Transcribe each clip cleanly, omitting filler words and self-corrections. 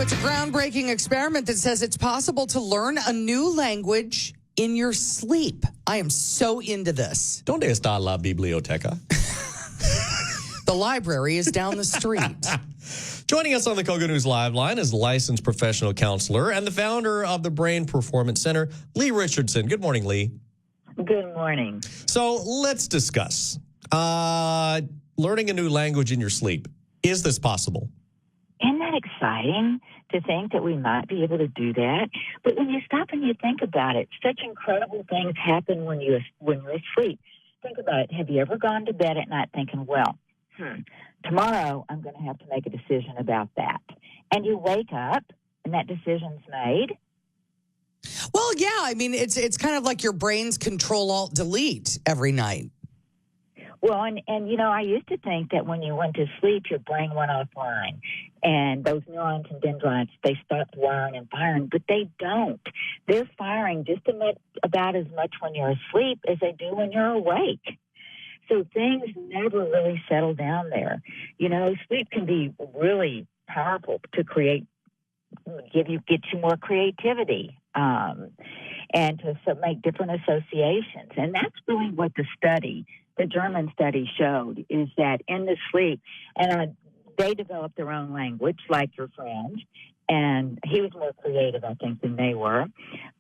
So it's a groundbreaking experiment that says it's possible to learn a new language in your sleep. I am so into this. ¿Dónde está la biblioteca? The library is down the street. Joining us on the KOGO News Live line is licensed professional counselor and the founder of the Brain Performance Center, Leigh Richardson. Good morning, Leigh. Good morning. So let's discuss learning a new language in your sleep. Is this possible? Isn't that exciting to think that we might be able to do that? But when you stop and you think about it, such incredible things happen when you're asleep. Think about it. Have you ever gone to bed at night thinking, well, tomorrow I'm going to have to make a decision about that? And you wake up and that decision's made. Well, yeah, I mean, it's kind of like your brain's Control-Alt-Delete every night. Well, and you know, I used to think that when you went to sleep, your brain went offline, and those neurons and dendrites, they stopped wiring and firing, but they don't. They're firing just about as much when you're asleep as they do when you're awake. So things never really settle down there. You know, sleep can be really powerful to get you more creativity, and to make different associations. And that's really what the German study showed, is that in the sleep, and they developed their own language, like your friend, and he was more creative, I think, than they were.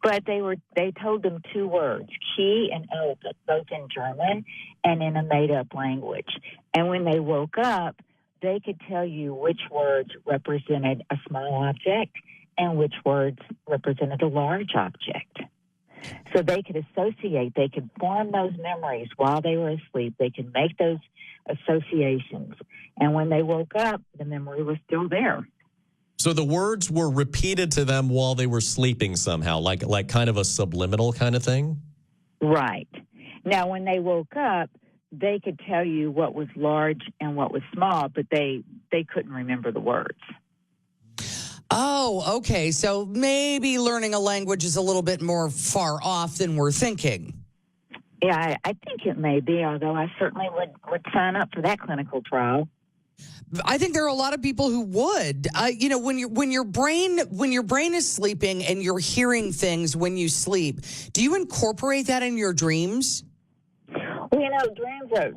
But they told them two words, key and elephant, both in German and in a made-up language. And when they woke up, they could tell you which words represented a small object and which words represented a large object. So they could associate, they could form those memories while they were asleep. They could make those associations. And when they woke up, the memory was still there. So the words were repeated to them while they were sleeping somehow, like kind of a subliminal kind of thing? Right. Now, when they woke up, they could tell you what was large and what was small, but they couldn't remember the words. Oh, okay. So maybe learning a language is a little bit more far off than we're thinking. Yeah, I think it may be, although I certainly would sign up for that clinical trial. I think there are a lot of people who would. You know, when your brain is sleeping and you're hearing things when you sleep, do you incorporate that in your dreams? Well, you know, dreams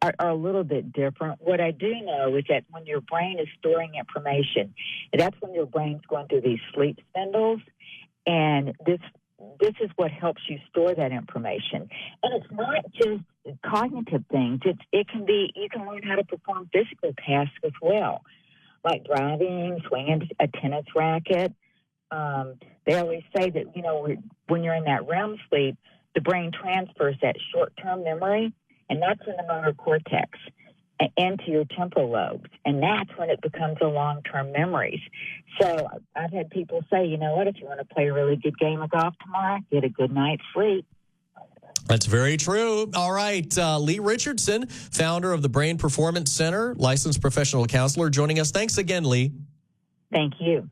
are a little bit different. What I do know is that when your brain is storing information, that's when your brain's going through these sleep spindles, and this is what helps you store that information. And it's not just cognitive things. You can learn how to perform physical tasks as well, like driving, swinging a tennis racket. They always say that, you know, when you're in that REM sleep, the brain transfers that short-term memory, and that's in the motor cortex, into your temporal lobes. And that's when it becomes a long-term memories. So I've had people say, you know what, if you want to play a really good game of golf tomorrow, get a good night's sleep. That's very true. All right. Leigh Richardson, founder of the Brain Performance Center, licensed professional counselor, joining us. Thanks again, Leigh. Thank you.